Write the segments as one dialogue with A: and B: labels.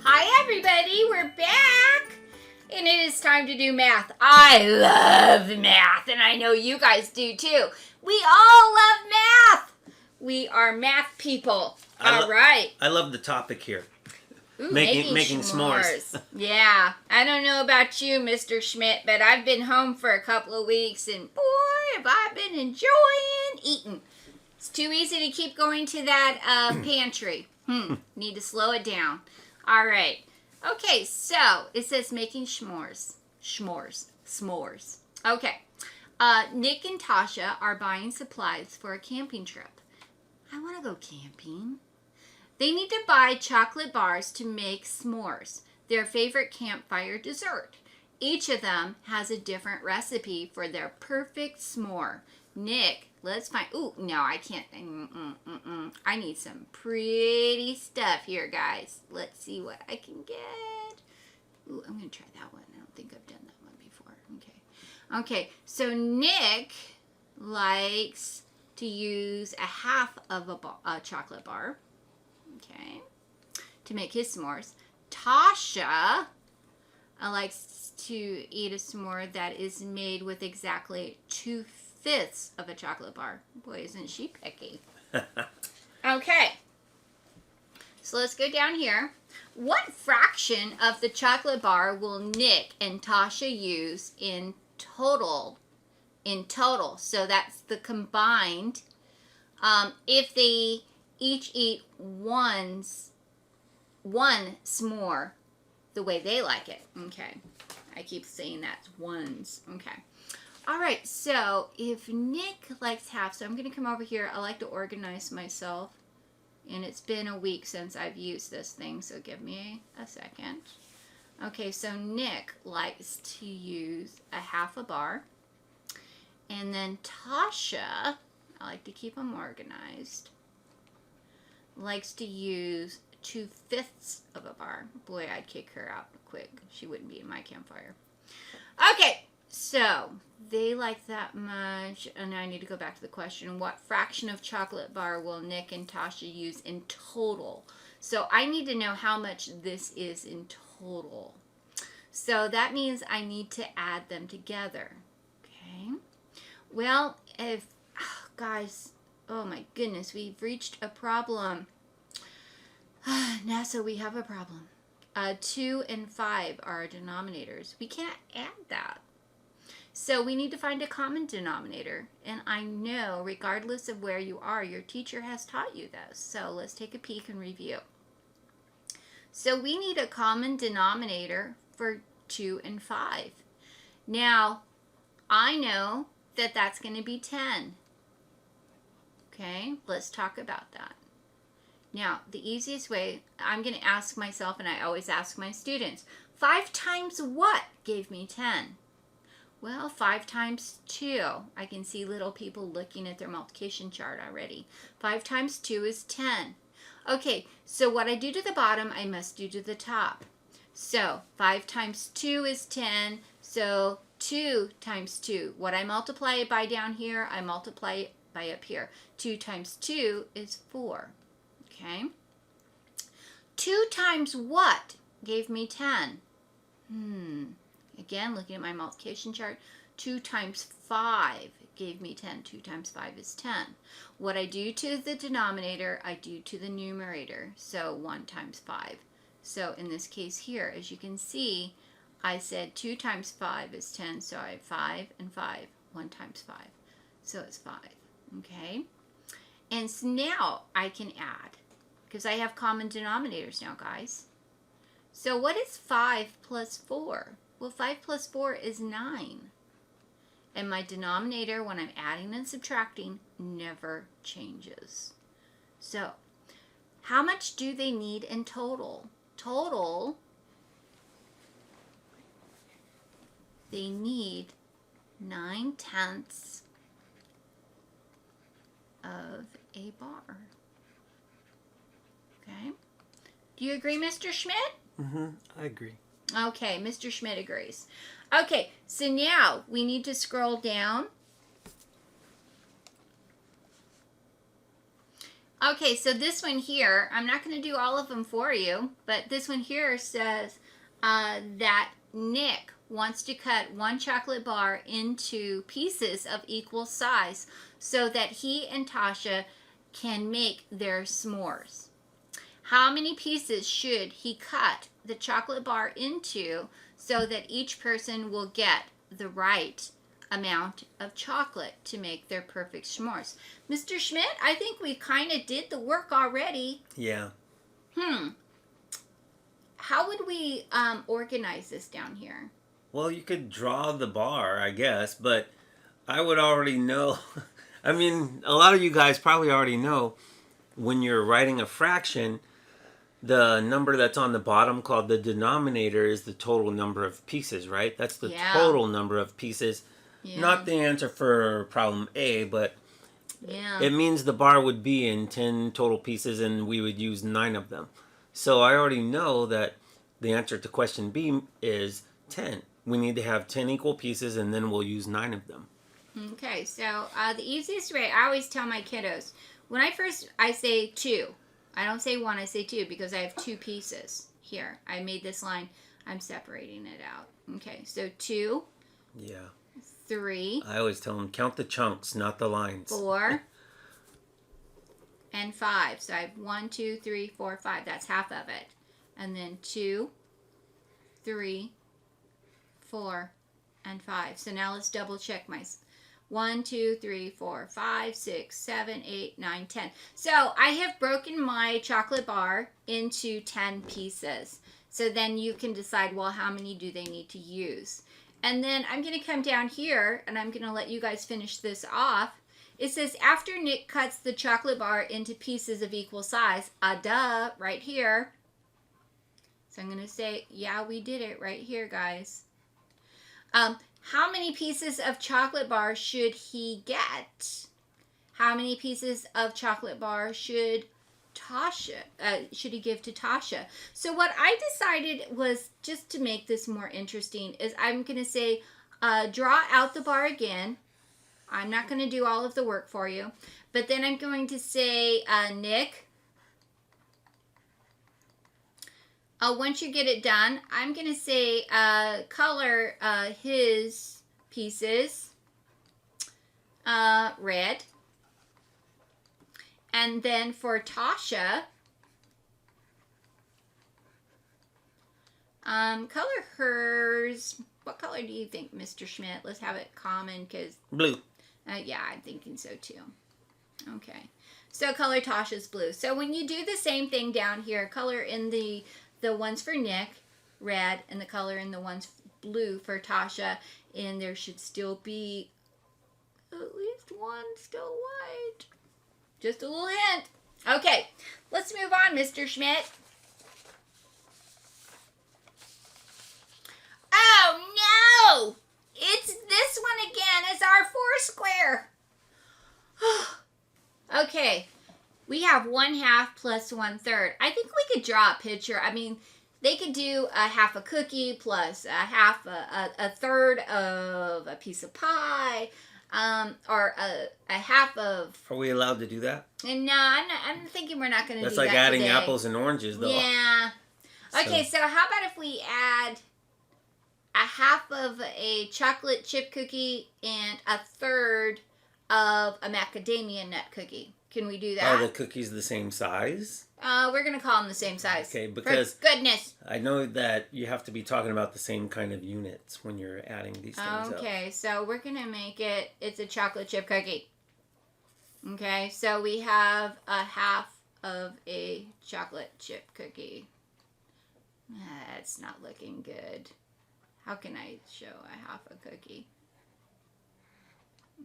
A: Hi everybody, we're back! And it is time to do math. I love math, and I know you guys do too. We all love math! We are math people. All right.
B: I love the topic here.
A: Ooh,
B: making s'mores.
A: Yeah, I don't know about you, Mr. Schmidt, but I've been home for a couple of weeks, and boy, have I been enjoying eating. It's too easy to keep going to that pantry. Need to slow it down. All right. Okay, so it says making s'mores. S'mores. Okay. Nick and Tasha are buying supplies for a camping trip. I want to go camping. They need to buy chocolate bars to make s'mores, their favorite campfire dessert. Each of them has a different recipe for their perfect s'more. Nick, let's find... Ooh, no, I can't... I need some pretty stuff here, guys. Let's see what I can get. Ooh, I'm going to try that one. I don't think I've done that one before. Okay, so Nick likes to use a half of a chocolate bar. Okay, to make his s'mores. Tasha likes to eat a s'more that is made with exactly 2/5 of a chocolate bar. Boy, isn't she picky. Okay, so let's go down here. What fraction of the chocolate bar will Nick and Tasha use in total? So that's the combined. If they each eat one s'more the way they like it. Okay. I keep saying that's ones. Okay. All right. So if Nick likes half, so I'm going to come over here. I like to organize myself. And it's been a week since I've used this thing, so give me a second. Okay, so Nick likes to use a half a bar. And then Tasha, I like to keep them organized, likes to use 2/5 of a bar. Boy, I'd kick her out quick. She wouldn't be in my campfire. Okay, so they like that much. And I need to go back to the question. What fraction of chocolate bar will Nick and Tasha use in total? So I need to know how much this is in total. So that means I need to add them together. Okay. Well, guys, oh my goodness, we've reached a problem. NASA, we have a problem. 2 and 5 are our denominators. We can't add that. So we need to find a common denominator. And I know, regardless of where you are, your teacher has taught you this. So let's take a peek and review. So we need a common denominator for 2 and 5. Now, I know that that's going to be 10. Okay, let's talk about that. Now, the easiest way, I'm going to ask myself, and I always ask my students, 5 times what gave me 10? Well, 5 times 2. I can see little people looking at their multiplication chart already. 5 times 2 is 10. Okay, so what I do to the bottom, I must do to the top. So 5 times 2 is 10. So 2 times 2. What I multiply it by down here, I multiply it by up here. 2 times 2 is 4. Okay. 2 times what gave me 10? Again, looking at my multiplication chart, 2 times 5 gave me 10. 2 times 5 is 10. What I do to the denominator, I do to the numerator. So 1 times 5. So in this case here, as you can see, I said 2 times 5 is 10. So I have 5 and 5. 1 times 5. So it's 5. Okay. And so now I can add, because I have common denominators now, guys. So what is 5 plus 4? Well, 5 plus 4 is 9. And my denominator, when I'm adding and subtracting, never changes. So, how much do they need in total? Total, they need 9/10 of a bar. Okay. Do you agree, Mr. Schmidt?
B: I agree.
A: Okay, Mr. Schmidt agrees. Okay, so now we need to scroll down. Okay, so this one here, I'm not going to do all of them for you, but this one here says that Nick wants to cut one chocolate bar into pieces of equal size so that he and Tasha can make their s'mores. How many pieces should he cut the chocolate bar into so that each person will get the right amount of chocolate to make their perfect s'mores? Mr. Schmidt, I think we kind of did the work already.
B: Yeah.
A: How would we organize this down here?
B: Well, you could draw the bar, I guess, but I would already know. I mean, a lot of you guys probably already know when you're writing a fraction, the number that's on the bottom called the denominator is the total number of pieces, right? That's the total number of pieces. Yeah. Not the answer for problem A, but it means the bar would be in 10 total pieces and we would use 9 of them. So I already know that the answer to question B is 10. We need to have 10 equal pieces and then we'll use 9 of them.
A: Okay, so the easiest way, I always tell my kiddos, when I say 2. I don't say 1, I say 2 because I have 2 pieces here. I made this line. I'm separating it out. Okay, so 2.
B: Yeah.
A: 3.
B: I always tell them count the chunks, not the lines.
A: 4. And 5. So I have 1, 2, 3, 4, 5. That's half of it. And then 2, 3, 4, and 5. So now let's double check my 1, 2, 3, 4, 5, 6, 7, 8, 9, 10. So I have broken my chocolate bar into 10 pieces. So then you can decide, well, how many do they need to use? And then I'm going to come down here and I'm going to let you guys finish this off. It says, after Nick cuts the chocolate bar into pieces of equal size, duh, right here. So I'm going to say, yeah, we did it right here, guys. How many pieces of chocolate bar should he get? How many pieces of chocolate bar should he give to Tasha? So what I decided was, just to make this more interesting, is I'm going to say, draw out the bar again. I'm not going to do all of the work for you. But then I'm going to say, Nick, once you get it done, I'm going to say color his pieces red. And then for Tasha, color hers. What color do you think, Mr. Schmidt? Let's have it common because...
B: Blue.
A: Yeah, I'm thinking so too. Okay. So color Tasha's blue. So when you do the same thing down here, color in the ones for Nick, red, and the color in the ones blue for Tasha, and there should still be at least one still white. Just a little hint. Okay, let's move on, Mr. Schmidt. Oh, no! It's this one again. It's our 4 square. Okay. We have 1/2 plus 1/3. I think we could draw a picture. I mean, they could do a half a cookie plus a third of a piece of pie, or a half of.
B: Are we allowed to do that?
A: And no, I'm thinking we're not going to do that.
B: That's like adding
A: today.
B: apples and oranges, though.
A: Yeah. Okay, so how about if we add a half of a chocolate chip cookie and a third of a macadamia nut cookie? Can we do that?
B: Are the cookies the same size?
A: We're going to call them the same size.
B: Okay, because...
A: For goodness.
B: I know that you have to be talking about the same kind of units when you're adding these things up.
A: Okay, so we're going to make it... It's a chocolate chip cookie. Okay, so we have a half of a chocolate chip cookie. That's not looking good. How can I show a half a cookie?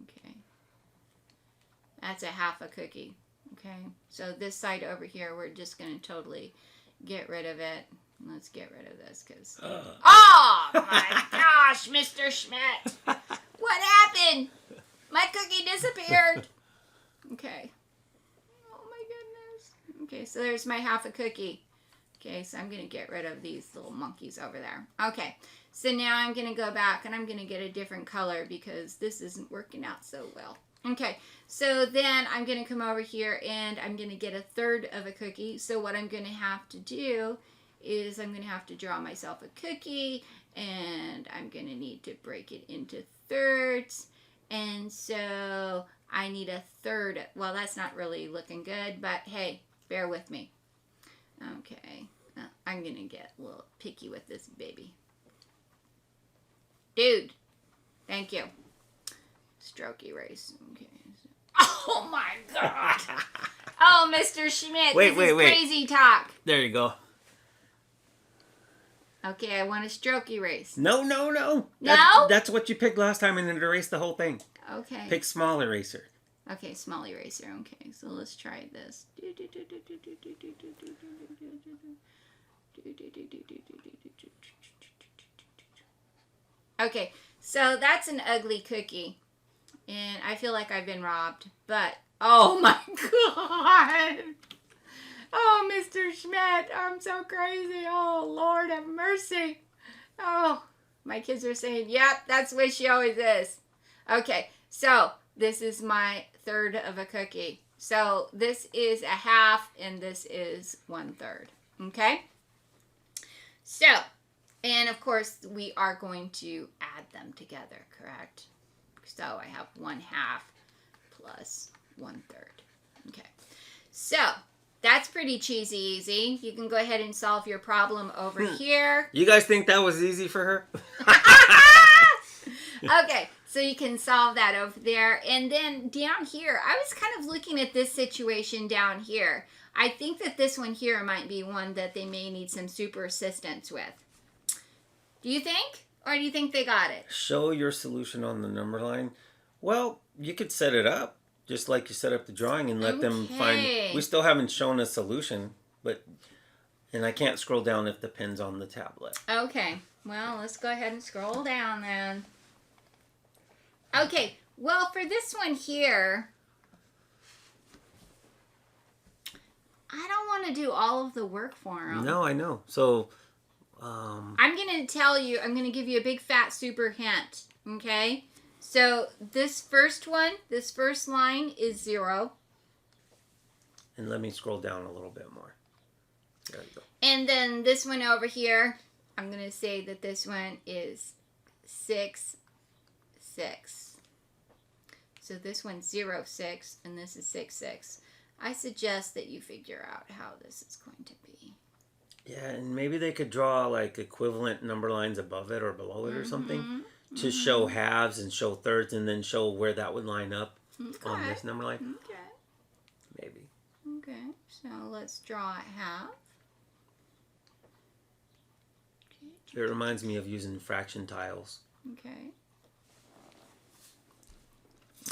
A: Okay. That's a half a cookie. Okay, so this side over here, we're just going to totally get rid of it. Let's get rid of this because... Oh, my gosh, Mr. Schmidt. What happened? My cookie disappeared. Okay. Oh, my goodness. Okay, so there's my half a cookie. Okay, so I'm going to get rid of these little monkeys over there. Okay, so now I'm going to go back and I'm going to get a different color because this isn't working out so well. Okay, so then I'm going to come over here and I'm going to get a third of a cookie. So what I'm going to have to do is I'm going to have to draw myself a cookie, and I'm going to need to break it into thirds. And so I need a third. Well, that's not really looking good, but hey, bear with me. Okay, I'm going to get a little picky with this baby. Dude, thank you. Stroke erase. Okay. Oh my God. Oh, Mr. Schmidt, this is crazy talk.
B: There you go.
A: Okay, I want a stroke erase.
B: No.
A: No?
B: That's what you picked last time, and it erased the whole thing.
A: Okay.
B: Pick small eraser.
A: Okay, small eraser. Okay, so let's try this. Okay, so that's an ugly cookie. And I feel like I've been robbed. But, oh my God. Oh, Mr. Schmidt, I'm so crazy. Oh, Lord have mercy. Oh, my kids are saying, yep, that's the way she always is. Okay, so this is my third of a cookie. So this is a half and this is 1/3. Okay? So, and of course, we are going to add them together, correct? So I have 1/2 plus 1/3. Okay. So that's pretty cheesy easy. You can go ahead and solve your problem over here.
B: You guys think that was easy for her?
A: Okay, so you can solve that over there. And then down here, I was kind of looking at this situation down here. I think that this one here might be one that they may need some super assistance with. Do you think? Or do you think they got it?
B: Show your solution on the number line. Well, you could set it up just like you set up the drawing and let them find. We still haven't shown a solution, and I can't scroll down if the pen's on the tablet.
A: Okay, well, let's go ahead and scroll down then. Okay, well, for this one here, I don't want to do all of the work for them.
B: No, I know. So,
A: I'm going to tell you, I'm going to give you a big fat super hint, okay? So this first one, this first line is 0.
B: And let me scroll down a little bit more. There you go.
A: And then this one over here, I'm going to say that this one is 6, 6. So this one's 0, 6, and this is 6, 6. I suggest that you figure out how this is going to be.
B: Yeah, and maybe they could draw like equivalent number lines above it or below it or something to show halves and show thirds and then show where that would line up on this number line.
A: Okay.
B: Maybe.
A: Okay, so let's draw a half.
B: It reminds me of using fraction tiles.
A: Okay.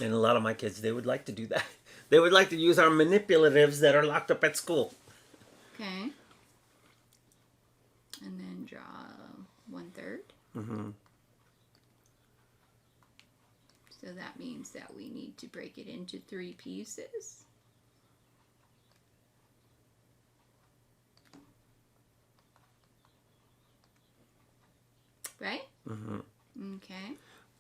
B: And a lot of my kids, they would like to do that. They would like to use our manipulatives that are locked up at school.
A: Okay. And then draw 1/3.
B: Mm-hmm.
A: So that means that we need to break it into 3 pieces. Right?
B: Mm-hmm.
A: Okay.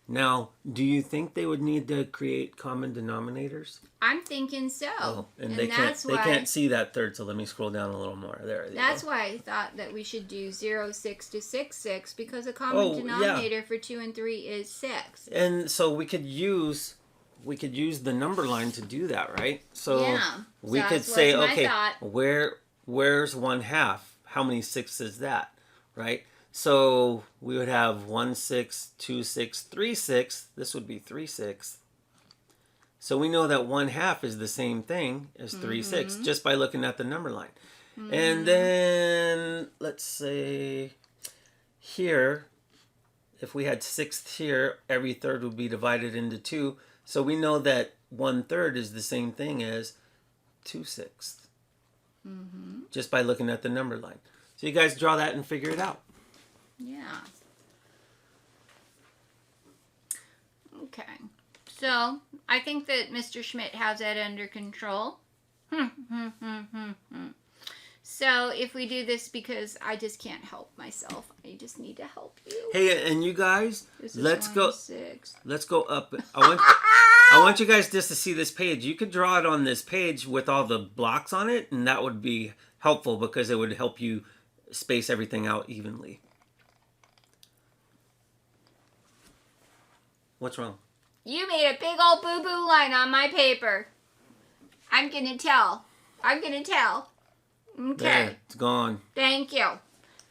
B: Now, do you think they would need to create common denominators?
A: I'm thinking so.
B: Oh, and they can't see that third, so let me scroll down a little more. There.
A: That's why I thought that we should do 0, 6 to 6, 6 because a common denominator for 2 and 3 is 6.
B: And so we could use the number line to do that, right? So we could say, okay, where's 1/2? How many 6 is that, right? So we would have 1 6, 2 6, 3 6. This would be 3 6. So we know that 1/2 is the same thing as 3 6 just by looking at the number line. And then let's say here, if we had 6th here, every third would be divided into 2. So we know that 1/3 is the same thing as 2 6 just by looking at the number line. So you guys draw that and figure it out.
A: Yeah. Okay. So, I think that Mr. Schmidt has that under control. So, if we do this because I just can't help myself, I just need to help you.
B: Hey, and you guys, let's go.
A: 6.
B: Let's go up. I want I want you guys just to see this page. You could draw it on this page with all the blocks on it, and that would be helpful because it would help you space everything out evenly. What's wrong?
A: You made a big old boo-boo line on my paper. I'm gonna tell. Okay.
B: There, it's gone.
A: Thank you.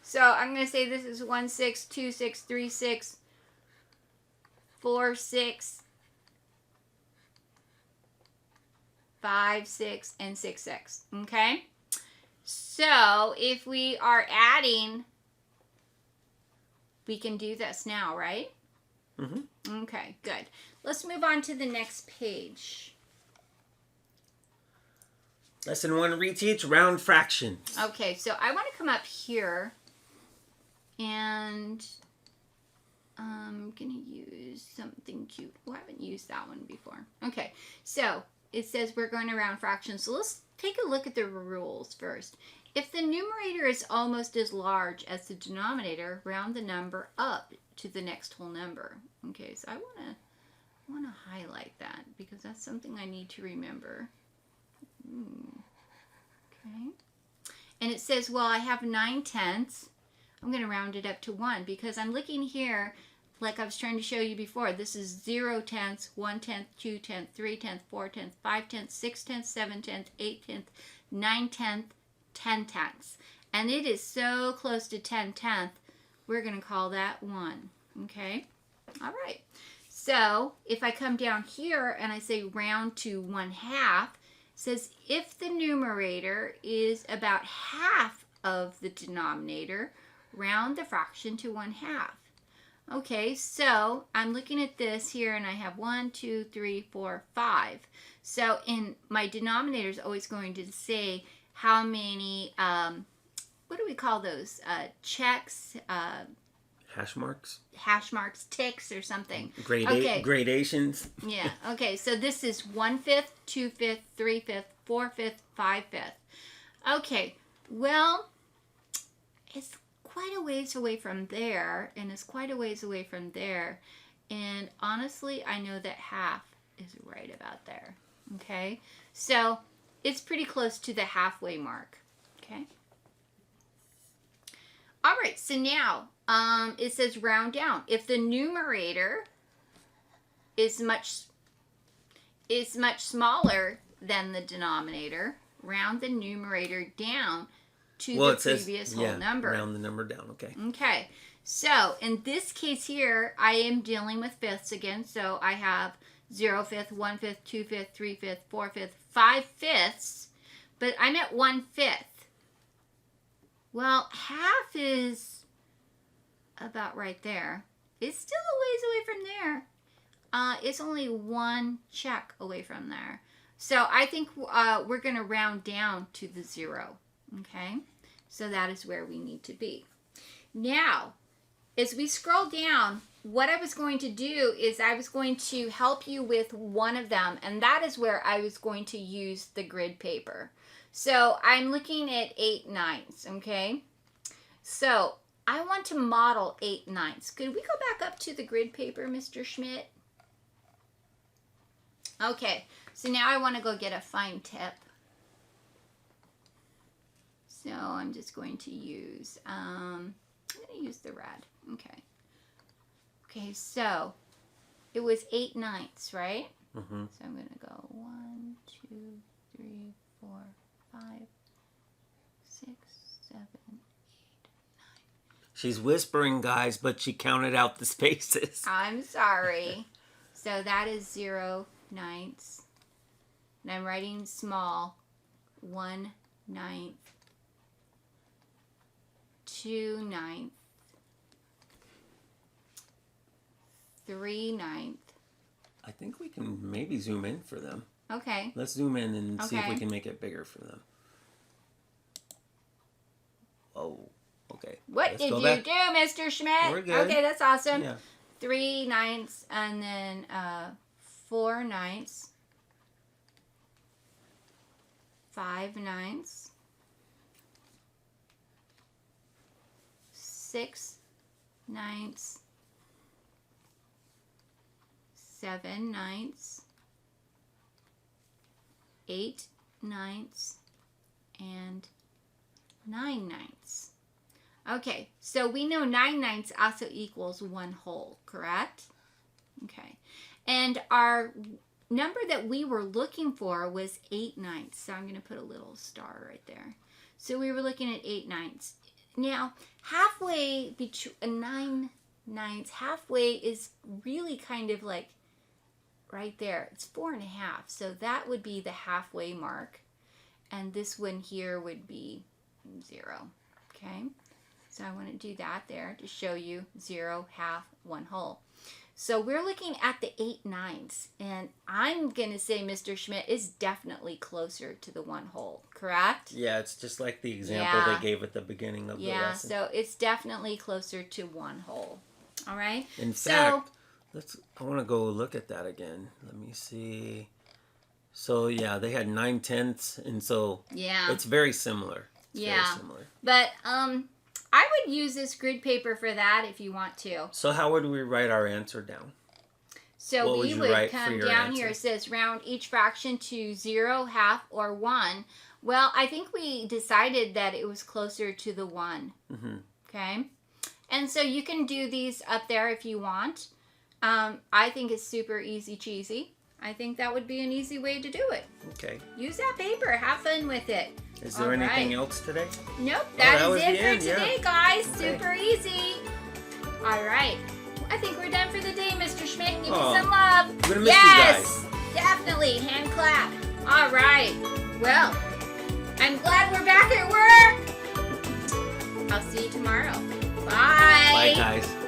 A: So I'm gonna say this is 1 6 2 6 3 6 4 6 5 6 and 6 6. Okay. So if we are adding, we can do this now, right?
B: Mm-hmm.
A: Okay, good. Let's move on to the next page.
B: Lesson 1, reteach round fractions.
A: Okay, so I want to come up here and I'm going to use something cute. Oh, I haven't used that one before. Okay, so it says we're going to round fractions. So let's take a look at the rules first. If the numerator is almost as large as the denominator, round the number up to the next whole number. Okay, so I want to highlight that because that's something I need to remember. Okay. And it says, well, I have 9/10. I'm going to round it up to 1 because I'm looking here, like I was trying to show you before. This is 0/10, 1/10, 2/10, 3/10, 4/10, 5/10, 6/10, 7/10, 8/10, 9/10, 10/10. And it is so close to 10/10, we're going to call that 1. Okay? All right. So if I come down here and I say round to 1/2, says if the numerator is about half of the denominator, round the fraction to 1/2. Okay, so I'm looking at this here and I have 1, 2, 3, 4, 5. So in my denominator is always going to say how many, what do we call those? Checks?
B: Hash marks?
A: Hash marks, ticks or something.
B: Gradations.
A: Yeah. Okay. So this is 1/5, 2/5, 3/5, 4/5, 5/5. Okay. Well, it's quite a ways away from there, and it's quite a ways away from there. And honestly, I know that half is right about there. Okay. So it's pretty close to the halfway mark. Okay. All right. So now, it says round down. If the numerator is much smaller than the denominator, round the numerator down to the previous whole number.
B: Round the number down, okay.
A: Okay. So, in this case here, I am dealing with fifths again. So, I have 0/5, 1/5, 2/5, 3/5, 4/5, 5/5. But I'm at 1/5. Well, half is about right there. It's still a ways away from there. It's only 1 check away from there. So I think we're going to round down to the 0. Okay? So that is where we need to be. Now, as we scroll down, what I was going to do is I was going to help you with one of them, and that is where I was going to use the grid paper. So I'm looking at 8/9, okay? So I want to model 8/9. Could we go back up to the grid paper, Mr. Schmidt? Okay, so now I want to go get a fine tip. So I'm just going to use, I'm going to use the red. Okay. Okay, so it was 8/9, right?
B: Mm-hmm.
A: So I'm going to go 1, 2, 3, 4, 5, 6, 7, 8.
B: She's whispering, guys, but she counted out the spaces.
A: I'm sorry. So that is 0/9. And I'm writing small. 1/9. 2/9. 3/9.
B: I think we can maybe zoom in for them.
A: Okay.
B: Let's zoom in and see if we
A: Okay.
B: can make it bigger for them. Oh, okay.
A: What
B: Let's
A: did
B: go
A: you
B: back.
A: do, Mr. Schmidt?
B: We're good.
A: Okay, that's awesome.
B: Yeah.
A: 3/9 and then 4/9. 5/9. 6/9. 7/9. 8/9 and 9/9. Okay, so we know 9/9 also equals 1 whole, correct? Okay, and our number that we were looking for was 8/9. So I'm going to put a little star right there. So we were looking at 8/9. Now, halfway between 9/9, halfway is really kind of like right there. It's 4.5. So that would be the halfway mark. And this one here would be 0. Okay. So I want to do that there to show you 0, half, 1 whole. So we're looking at the 8/9, and I'm going to say Mr. Schmidt is definitely closer to the 1 whole, correct?
B: Yeah, it's just like the example they gave at the beginning of the lesson.
A: So it's definitely closer to 1 whole. All right?
B: In fact, I want to go look at that again. Let me see. So, yeah, they had 9/10, and so it's very similar. It's very similar.
A: But I would use this grid paper for that if you want to.
B: So how would we write our answer down?
A: So we would come down here. It says round each fraction to 0, half, or 1. Well, I think we decided that it was closer to the 1.
B: Mm-hmm.
A: Okay? And so you can do these up there if you want. I think it's super easy cheesy. I think that would be an easy way to do it.
B: Okay.
A: Use that paper. Have fun with it.
B: Is there anything else today?
A: Nope. That is it
B: for
A: today, guys. Super easy. All right. I think we're done for the day, Mr. Schmidt. Give me some love.
B: I'm going to miss you guys.
A: Definitely. Hand clap. All right. Well, I'm glad we're back at work. I'll see you tomorrow. Bye.
B: Bye, guys.